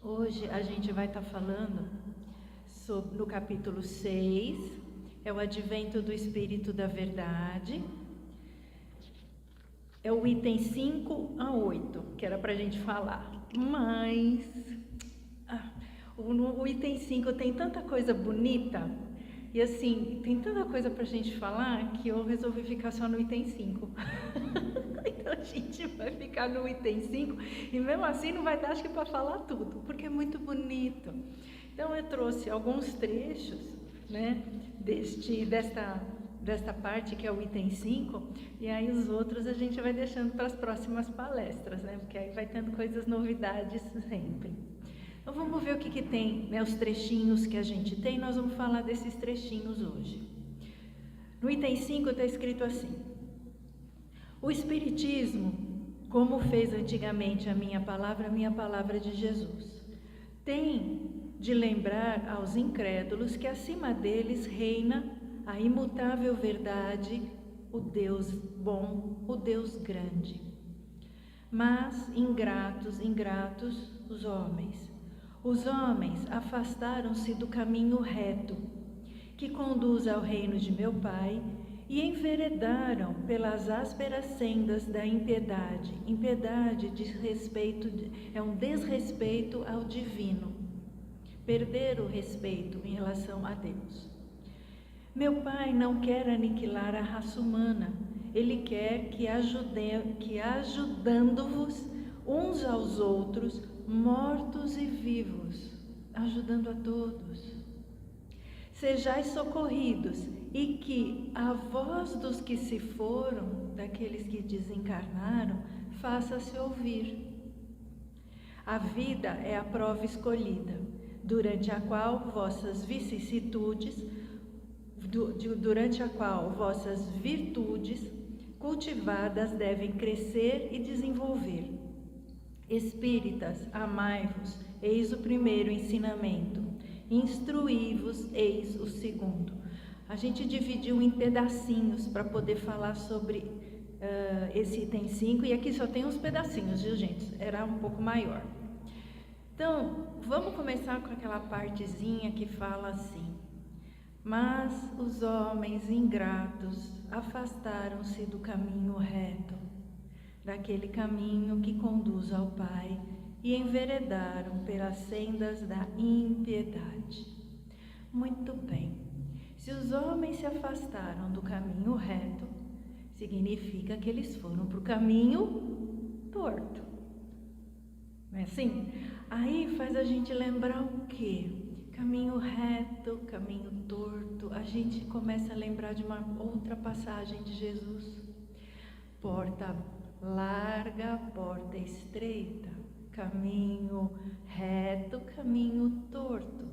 Hoje a gente vai estar falando no capítulo 6, é o advento do Espírito da Verdade, é o item 5 a 8, que era para a gente falar, mas o item 5 tem tanta coisa bonita, e assim, tem tanta coisa para a gente falar, que eu resolvi ficar só no item 5. Então a gente vai ficar no item 5 e mesmo assim não vai dar, acho que, para falar tudo, porque é muito bonito. Então eu trouxe alguns trechos, né, desta parte que é o item 5, e aí os outros a gente vai deixando para as próximas palestras, né, porque aí vai tendo coisas, novidades sempre. Então vamos ver o que tem, né, os trechinhos que a gente tem, nós vamos falar desses trechinhos hoje. No item 5 está escrito assim: o Espiritismo, como fez antigamente a minha palavra de Jesus, tem de lembrar aos incrédulos que acima deles reina a imutável verdade, o Deus bom, o Deus grande. Mas ingratos os homens. Os homens afastaram-se do caminho reto, que conduz ao reino de meu Pai, e enveredaram pelas ásperas sendas da impiedade. Impiedade é um desrespeito ao divino, perder o respeito em relação a Deus. Meu Pai não quer aniquilar a raça humana, Ele quer que ajudando-vos uns aos outros, mortos e vivos, ajudando a todos, sejais socorridos, e que a voz dos que se foram, daqueles que desencarnaram, faça-se ouvir. A vida é a prova escolhida, durante a qual vossas vicissitudes, durante a qual vossas virtudes cultivadas devem crescer e desenvolver. Espíritas, amai-vos, eis o primeiro ensinamento. Instruí-vos, eis o segundo. A gente dividiu em pedacinhos para poder falar sobre esse item 5, e aqui só tem uns pedacinhos, viu, gente? Era um pouco maior. Então, vamos começar com aquela partezinha que fala assim: mas os homens ingratos afastaram-se do caminho reto, daquele caminho que conduz ao Pai, e enveredaram pelas sendas da impiedade. Muito bem. Se os homens se afastaram do caminho reto, significa que eles foram para o caminho torto. Não é assim? Aí faz a gente lembrar o quê? Caminho reto, caminho torto. A gente começa a lembrar de uma outra passagem de Jesus. Porta larga, porta estreita, caminho reto, caminho torto.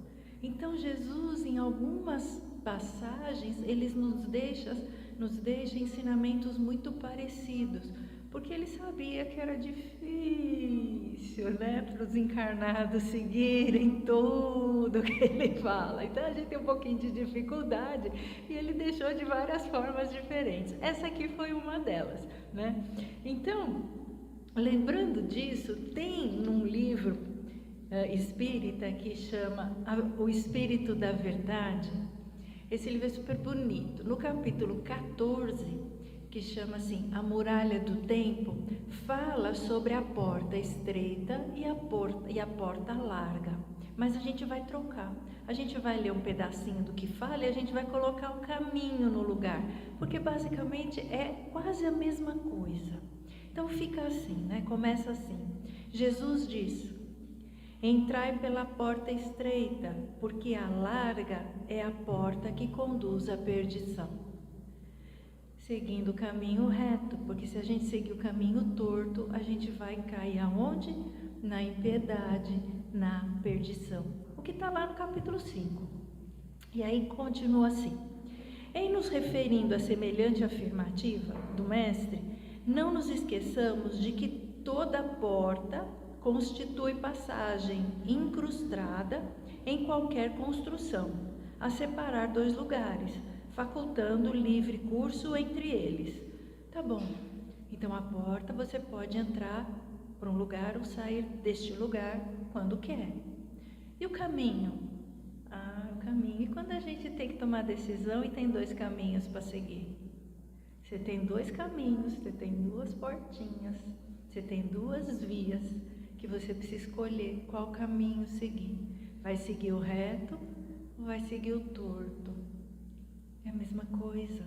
Então Jesus, em algumas passagens, ele nos deixa ensinamentos muito parecidos, porque ele sabia que era difícil, né, para os encarnados seguirem tudo que ele fala. Então a gente tem um pouquinho de dificuldade, e ele deixou de várias formas diferentes. Essa aqui foi uma delas, né? Então, lembrando disso, tem num livro espírita que chama O Espírito da Verdade. Esse livro é super bonito. No capítulo 14, que chama assim A Muralha do Tempo, fala sobre a porta estreita e a porta larga. Mas a gente vai trocar. A gente vai ler um pedacinho do que fala e a gente vai colocar o caminho no lugar, porque basicamente é quase a mesma coisa. Então fica assim, né? Começa assim. Jesus diz: entrai pela porta estreita, porque a larga é a porta que conduz à perdição. Seguindo o caminho reto, porque se a gente seguir o caminho torto, a gente vai cair aonde? Na impiedade, na perdição. O que está lá no capítulo 5. E aí continua assim: em nos referindo a semelhante afirmativa do mestre, não nos esqueçamos de que toda porta constitui passagem incrustada em qualquer construção, a separar dois lugares, facultando livre curso entre eles. Tá bom, então a porta você pode entrar para um lugar ou sair deste lugar quando quer. E o caminho? O caminho. E quando a gente tem que tomar decisão e tem 2 caminhos para seguir? Você tem 2 caminhos, você tem 2 portinhas, você tem 2 vias que você precisa escolher qual caminho seguir. Vai seguir o reto ou vai seguir o torto? É a mesma coisa.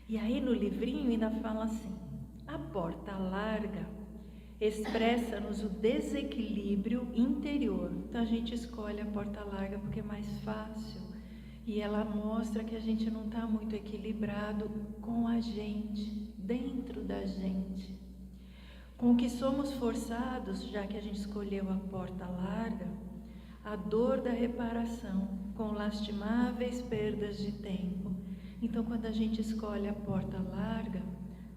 E aí no livrinho ainda fala assim: a porta larga expressa-nos o desequilíbrio interior. Então a gente escolhe a porta larga porque é mais fácil. E ela mostra que a gente não está muito equilibrado com a gente, dentro da gente. Com o que somos forçados, já que a gente escolheu a porta larga, a dor da reparação, com lastimáveis perdas de tempo. Então, quando a gente escolhe a porta larga,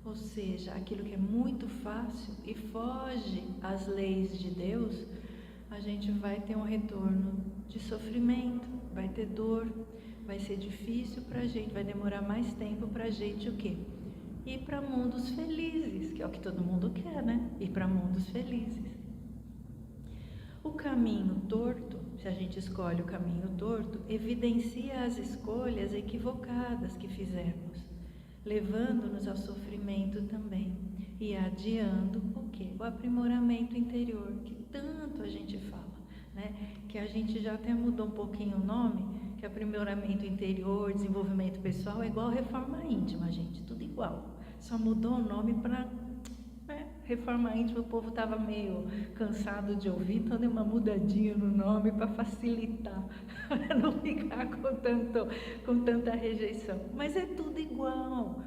ou seja, aquilo que é muito fácil e foge às leis de Deus, a gente vai ter um retorno de sofrimento, vai ter dor, vai ser difícil para a gente, vai demorar mais tempo para a gente o quê? Ir para mundos felizes, que é o que todo mundo quer, né? Ir para mundos felizes. O caminho torto, se a gente escolhe o caminho torto, evidencia as escolhas equivocadas que fizemos, levando-nos ao sofrimento também e adiando o quê? O aprimoramento interior, que tanto a gente fala, né? Que a gente já até mudou um pouquinho o nome, que aprimoramento interior, desenvolvimento pessoal é igual reforma íntima, gente, tudo igual. Só mudou o nome para reforma íntima, o povo estava meio cansado de ouvir, então deu uma mudadinha no nome para facilitar, para não ficar com tanta rejeição. Mas é tudo igual.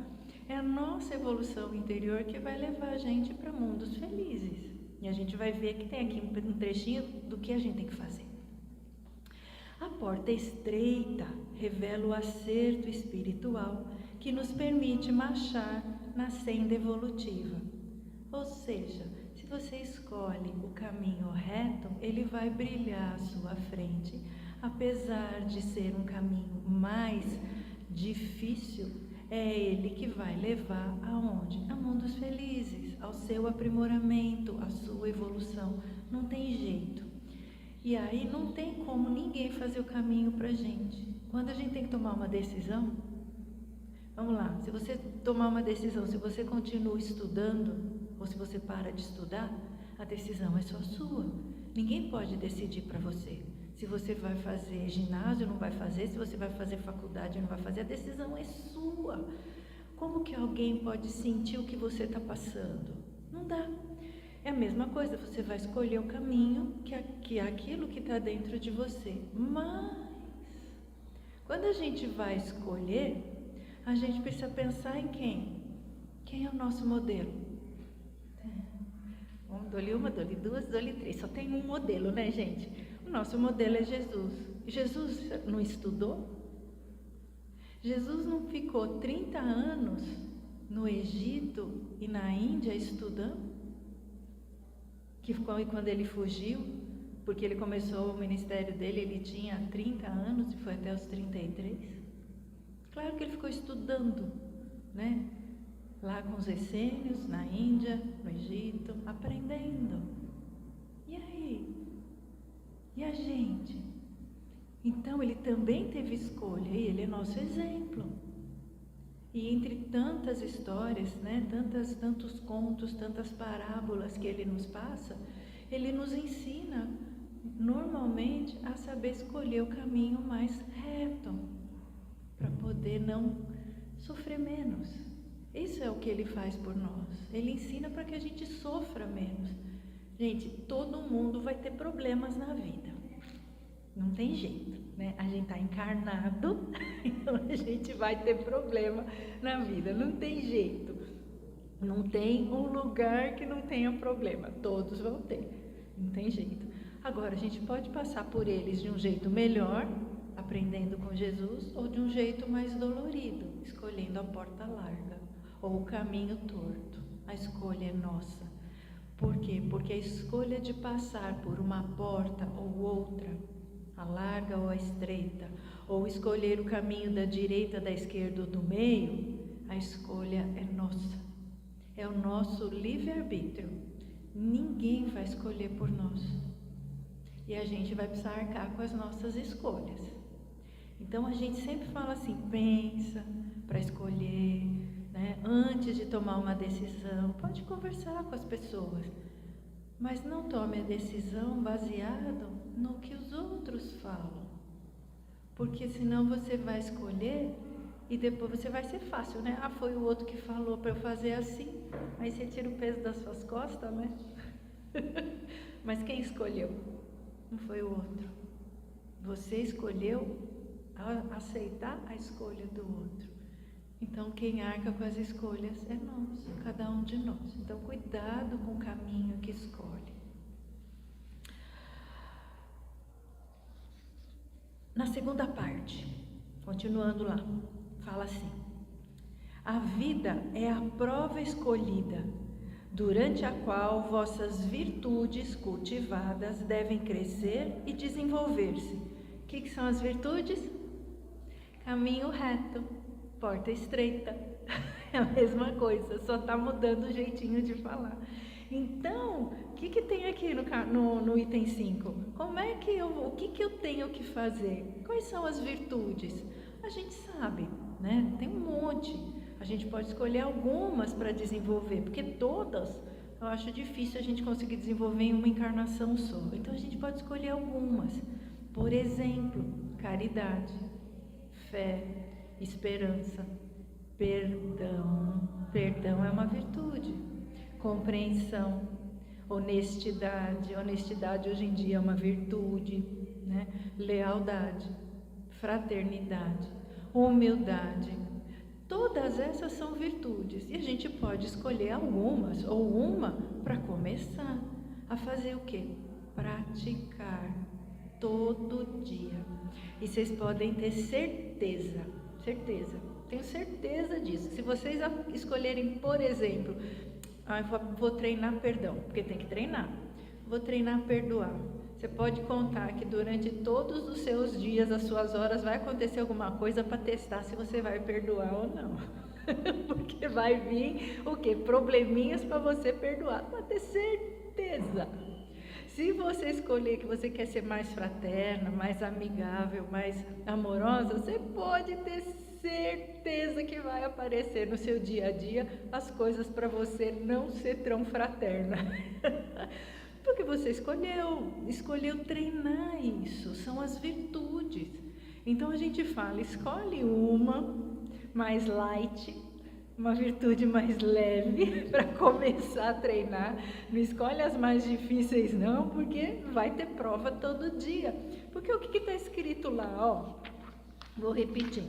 É a nossa evolução interior que vai levar a gente para mundos felizes. E a gente vai ver que tem aqui um trechinho do que a gente tem que fazer. A porta estreita revela o acerto espiritual que nos permite marchar na senda evolutiva. Ou seja, se você escolhe o caminho reto, ele vai brilhar à sua frente. Apesar de ser um caminho mais difícil, é ele que vai levar aonde? A mundos felizes, ao seu aprimoramento, à sua evolução. Não tem jeito. E aí não tem como ninguém fazer o caminho pra gente. Quando a gente tem que tomar uma decisão, vamos lá, se você tomar uma decisão, se você continua estudando, ou se você para de estudar, a decisão é só sua. Ninguém pode decidir para você. Se você vai fazer ginásio, não vai fazer. Se você vai fazer faculdade, não vai fazer. A decisão é sua. Como que alguém pode sentir o que você está passando? Não dá. É a mesma coisa, você vai escolher o caminho que é aquilo que está dentro de você. Mas, quando a gente vai escolher, a gente precisa pensar em quem? Quem é o nosso modelo? Dou-lhe uma, dou-lhe duas, dou-lhe 3. Só tem um modelo, né, gente? O nosso modelo é Jesus. Jesus não estudou? Jesus não ficou 30 anos no Egito e na Índia estudando? Que foi quando ele fugiu, porque ele começou o ministério dele, ele tinha 30 anos e foi até os 33. Claro que ele ficou estudando, né? Lá com os essênios, na Índia, no Egito, aprendendo. E aí? E a gente? Então ele também teve escolha e ele é nosso exemplo. E entre tantas histórias, né, tantos contos, tantas parábolas que ele nos passa, ele nos ensina normalmente a saber escolher o caminho mais reto, para poder não sofrer menos. Isso é o que ele faz por nós. Ele ensina para que a gente sofra menos. Gente, todo mundo vai ter problemas na vida. Não tem jeito, né? A gente está encarnado, então a gente vai ter problema na vida. Não tem jeito. Não tem um lugar que não tenha problema. Todos vão ter. Não tem jeito. Agora, a gente pode passar por eles de um jeito melhor, aprendendo com Jesus, ou de um jeito mais dolorido, escolhendo a porta larga. Ou o caminho torto. A escolha é nossa. Por quê? Porque a escolha de passar por uma porta ou outra, a larga ou a estreita, ou escolher o caminho da direita, da esquerda ou do meio, a escolha é nossa. É o nosso livre-arbítrio. Ninguém vai escolher por nós. E a gente vai precisar arcar com as nossas escolhas. Então a gente sempre fala assim, pensa para escolher, né? Antes de tomar uma decisão, pode conversar com as pessoas, mas não tome a decisão baseado no que os outros falam. Porque senão você vai escolher e depois você vai ser fácil, né? Ah, foi o outro que falou para eu fazer assim. Aí você tira o peso das suas costas, né? Mas quem escolheu? Não foi o outro. Você escolheu aceitar a escolha do outro. Então quem arca com as escolhas é nós, cada um de nós. Então cuidado com o caminho que escolhe. Na segunda parte, continuando lá, fala assim: a vida é a prova escolhida, durante a qual vossas virtudes cultivadas devem crescer e desenvolver-se. O que são as virtudes? Caminho reto, porta estreita, é a mesma coisa, só está mudando o jeitinho de falar. Então, o que tem aqui no item 5? O que eu tenho que fazer? Quais são as virtudes? A gente sabe, né? Tem um monte. A gente pode escolher algumas para desenvolver, porque todas eu acho difícil a gente conseguir desenvolver em uma encarnação só. Então a gente pode escolher algumas. Por exemplo, caridade, fé, esperança, perdão. Perdão é uma virtude. Compreensão, honestidade. Honestidade hoje em dia é uma virtude, né? Lealdade, fraternidade, humildade. Todas essas são virtudes e a gente pode escolher algumas ou uma para começar a fazer o quê? Praticar todo dia. E vocês podem ter certeza, tenho certeza disso. Se vocês escolherem, por exemplo, vou treinar perdão, porque tem que treinar. Vou treinar perdoar. Você pode contar que durante todos os seus dias, as suas horas, vai acontecer alguma coisa para testar se você vai perdoar ou não. Porque vai vir o quê? Probleminhas para você perdoar, para ter certeza. Se você escolher que você quer ser mais fraterna, mais amigável, mais amorosa, você pode ter certeza que vai aparecer no seu dia a dia as coisas para você não ser tão fraterna. Porque você escolheu treinar isso, são as virtudes. Então a gente fala, escolhe uma mais light, uma virtude mais leve para começar a treinar. Não escolhe as mais difíceis não, porque vai ter prova todo dia. Porque o que está escrito lá, ó, vou repetir.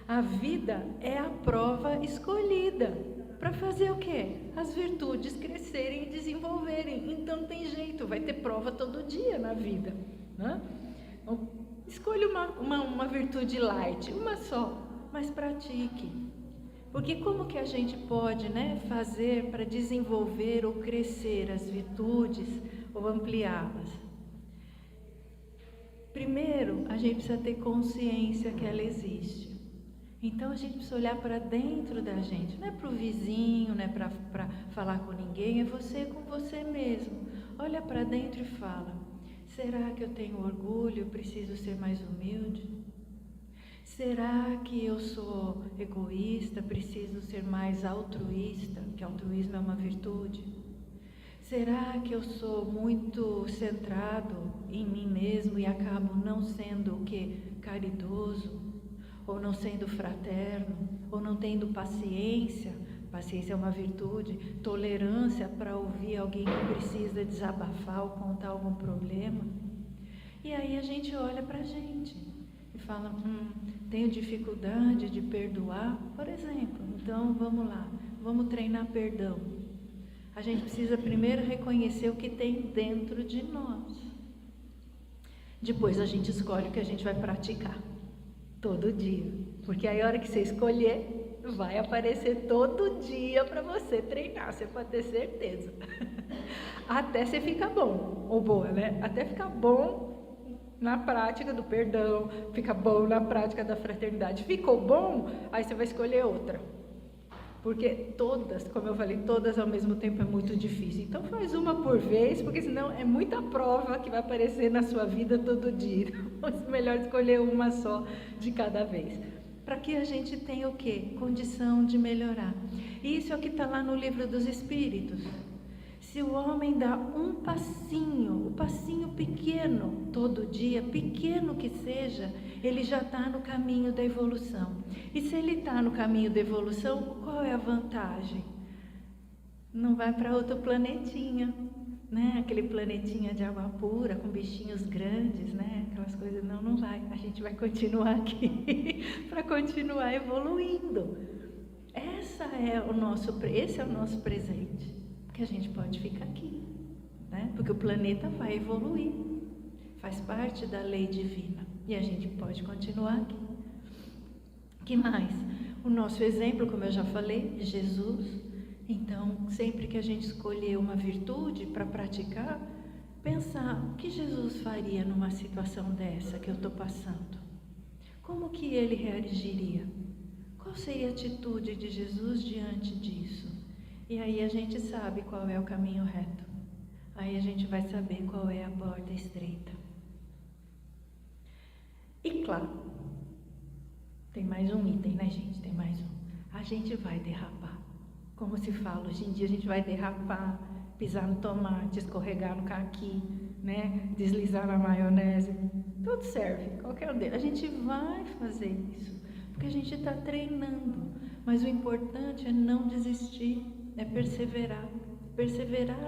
A vida é a prova escolhida. Para fazer o quê? As virtudes crescerem e desenvolverem. Então tem jeito, vai ter prova todo dia na vida, né? Então, escolha uma virtude light, uma só, mas pratique. Porque como que a gente pode, né, fazer para desenvolver ou crescer as virtudes ou ampliá-las? Primeiro, a gente precisa ter consciência que ela existe. Então a gente precisa olhar para dentro da gente, não é para o vizinho, não é para falar com ninguém, é você com você mesmo. Olha para dentro e fala: será que eu tenho orgulho, eu preciso ser mais humilde? Será que eu sou egoísta, preciso ser mais altruísta, que altruísmo é uma virtude? Será que eu sou muito centrado em mim mesmo e acabo não sendo o quê? Caridoso? Ou não sendo fraterno, ou não tendo paciência? Paciência é uma virtude. Tolerância para ouvir alguém que precisa desabafar ou contar algum problema. E aí a gente olha para a gente e fala, tenho dificuldade de perdoar, por exemplo. Então vamos lá, vamos treinar perdão. A gente precisa primeiro reconhecer o que tem dentro de nós. Depois a gente escolhe o que a gente vai praticar. Todo dia, porque aí a hora que você escolher, vai aparecer todo dia para você treinar, você pode ter certeza. Até você ficar bom, ou boa, né? Até ficar bom na prática do perdão, fica bom na prática da fraternidade. Ficou bom, aí você vai escolher outra. Porque todas, como eu falei, todas ao mesmo tempo é muito difícil. Então faz uma por vez, porque senão é muita prova que vai aparecer na sua vida todo dia. Então é melhor escolher uma só de cada vez. Para que a gente tenha o quê? Condição de melhorar. E isso é o que está lá no Livro dos Espíritos. Se o homem dá um passinho pequeno, todo dia, pequeno que seja, ele já está no caminho da evolução. E se ele está no caminho da evolução, qual é a vantagem? Não vai para outro planetinha, né? Aquele planetinha de água pura, com bichinhos grandes, né? Aquelas coisas, não vai. A gente vai continuar aqui para continuar evoluindo. Esse é o nosso presente. Que a gente pode ficar aqui, né? Porque o planeta vai evoluir, faz parte da lei divina e a gente pode continuar aqui. Que mais? O nosso exemplo, como eu já falei, Jesus. Então, sempre que a gente escolher uma virtude para praticar, pensar o que Jesus faria numa situação dessa que eu estou passando. Como que ele reagiria? Qual seria a atitude de Jesus diante disso? E aí a gente sabe qual é o caminho reto. Aí a gente vai saber qual é a porta estreita. E claro, tem mais um item, né, gente? Tem mais um. A gente vai derrapar. Como se fala, hoje em dia a gente vai derrapar, pisar no tomate, escorregar no caqui, né? Deslizar na maionese. Tudo serve, qualquer um deles. A gente vai fazer isso, porque a gente está treinando. Mas o importante é não desistir. É perseverar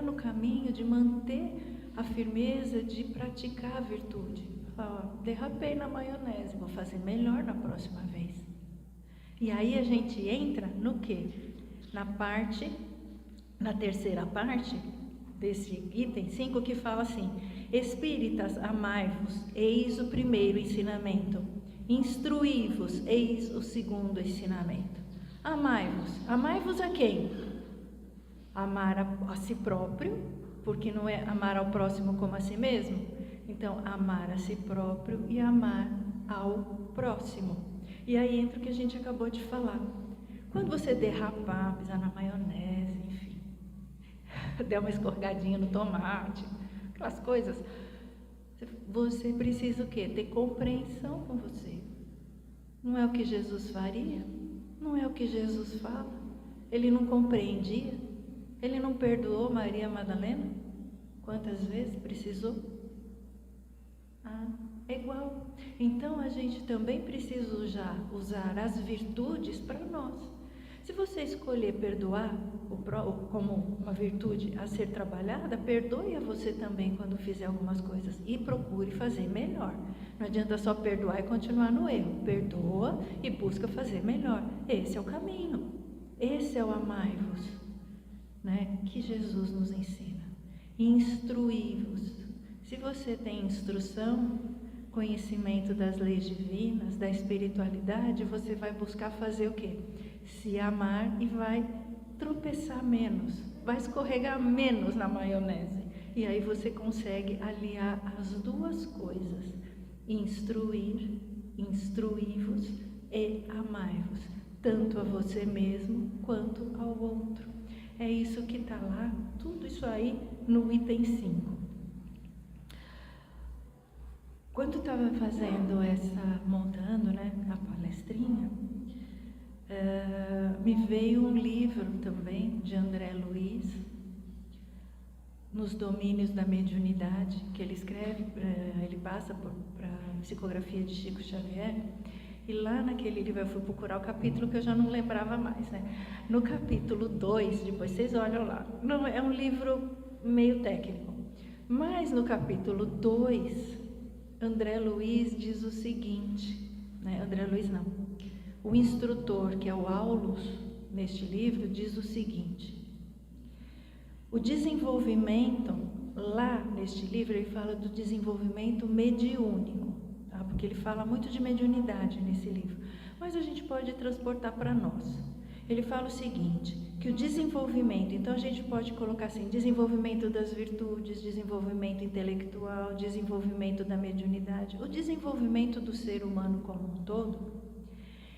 no caminho de manter a firmeza de praticar a virtude. Derrapei na maionese, vou fazer melhor na próxima vez. E aí a gente entra no quê? Na terceira parte desse item 5 que fala assim: Espíritas, amai-vos, eis o primeiro ensinamento. Instruí-vos, eis o segundo ensinamento. Amai-vos a quem? Amar a si próprio, porque não é amar ao próximo como a si mesmo. Então, amar a si próprio e amar ao próximo. E aí entra o que a gente acabou de falar. Quando você derrapar, pisar na maionese, enfim, der uma escorregadinha no tomate, aquelas coisas, você precisa o quê? Ter compreensão com você. Não é o que Jesus faria? Não é o que Jesus fala? Ele não compreendia? Ele não perdoou Maria Madalena? Quantas vezes precisou? É igual. Então a gente também precisa usar as virtudes para nós. Se você escolher perdoar como uma virtude a ser trabalhada, perdoe a você também quando fizer algumas coisas e procure fazer melhor. Não adianta só perdoar e continuar no erro. Perdoa e busca fazer melhor. Esse é o caminho. Esse é o amai-vos, né, que Jesus nos ensina. Instruí-vos. Se você tem instrução, conhecimento das leis divinas, da espiritualidade, você vai buscar fazer o quê? Se amar e vai tropeçar menos, vai escorregar menos na maionese. E aí você consegue aliar as duas coisas: instruí-vos e amai-vos, tanto a você mesmo quanto ao outro. É isso que está lá, tudo isso aí no item 5. Quando estava montando, né, a palestrinha, me veio um livro também de André Luiz, Nos Domínios da Mediunidade, que ele escreve, ele passa para a psicografia de Chico Xavier. E lá naquele livro eu fui procurar o capítulo que eu já não lembrava mais, né? No capítulo 2, depois vocês olham lá, não, é um livro meio técnico, mas no capítulo 2, André Luiz diz o seguinte, né? André Luiz não, o instrutor, que é o Aulus, neste livro, diz o seguinte: o desenvolvimento, lá neste livro ele fala do desenvolvimento mediúnico, porque ele fala muito de mediunidade nesse livro, mas a gente pode transportar para nós. Ele fala o seguinte, que o desenvolvimento, então a gente pode colocar assim, desenvolvimento das virtudes, desenvolvimento intelectual, desenvolvimento da mediunidade, o desenvolvimento do ser humano como um todo,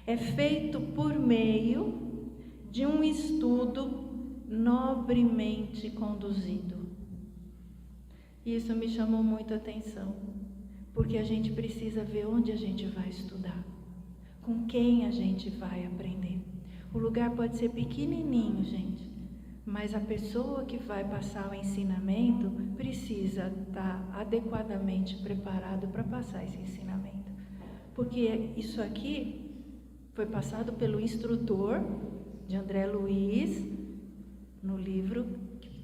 é feito por meio de um estudo nobremente conduzido. Isso me chamou muito a atenção, porque a gente precisa ver onde a gente vai estudar, com quem a gente vai aprender. O lugar pode ser pequenininho, gente, mas a pessoa que vai passar o ensinamento precisa estar adequadamente preparado para passar esse ensinamento. Porque isso aqui foi passado pelo instrutor de André Luiz, no livro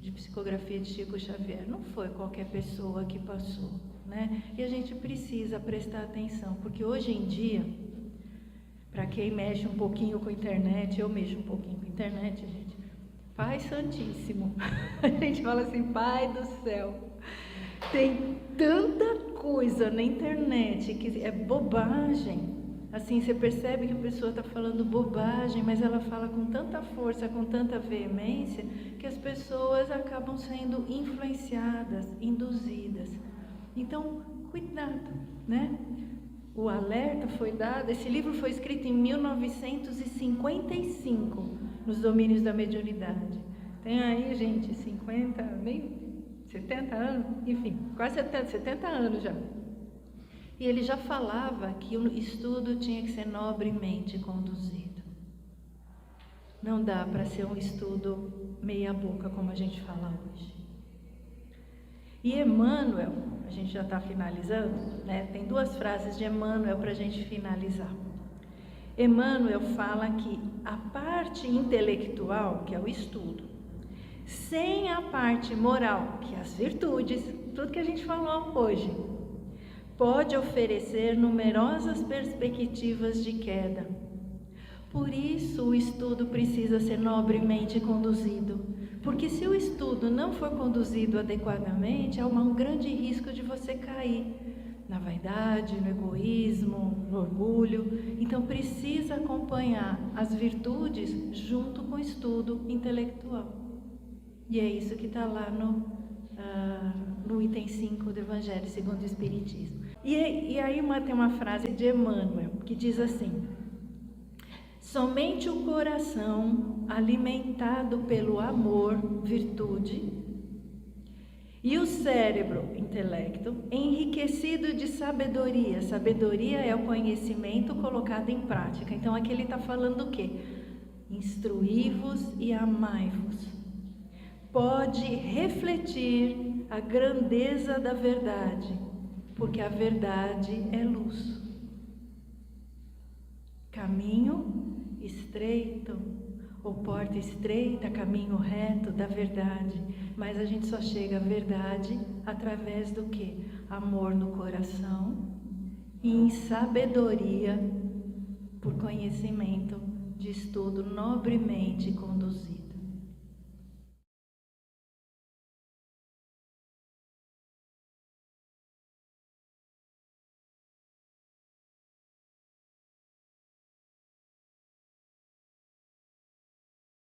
de psicografia de Chico Xavier. Não foi qualquer pessoa que passou, né? E a gente precisa prestar atenção, porque hoje em dia, para quem mexe um pouquinho com a internet, eu mexo um pouquinho com a internet, gente, Pai Santíssimo, a gente fala assim, Pai do céu, tem tanta coisa na internet que é bobagem. Assim, você percebe que a pessoa está falando bobagem, mas ela fala com tanta força, com tanta veemência, que as pessoas acabam sendo influenciadas, induzidas. Então, cuidado, né? O alerta foi dado, esse livro foi escrito em 1955, nos domínios da mediunidade. Tem aí, gente, 50, nem 70 anos, enfim, quase 70 anos já. E ele já falava que o estudo tinha que ser nobremente conduzido. Não dá para ser um estudo meia boca, como a gente fala hoje. E Emmanuel, a gente já está finalizando, né? Tem duas frases de Emmanuel para a gente finalizar. Emmanuel fala que a parte intelectual, que é o estudo, sem a parte moral, que é as virtudes, tudo que a gente falou hoje, pode oferecer numerosas perspectivas de queda. Por isso o estudo precisa ser nobremente conduzido, porque se o estudo não for conduzido adequadamente, há um grande risco de você cair na vaidade, no egoísmo, no orgulho. Então precisa acompanhar as virtudes junto com o estudo intelectual. E é isso que está lá no item 5 do Evangelho segundo o Espiritismo. E aí tem uma frase de Emmanuel que diz assim: somente o coração alimentado pelo amor, virtude, e o cérebro, intelecto, enriquecido de sabedoria. Sabedoria é o conhecimento colocado em prática. Então aqui ele está falando o quê? Instruí-vos e amai-vos. Pode refletir a grandeza da verdade, porque a verdade é luz. Caminho estreito, ou porta estreita, caminho reto da verdade, mas a gente só chega à verdade através do quê? Amor no coração e em sabedoria, por conhecimento de estudo nobremente conduzido.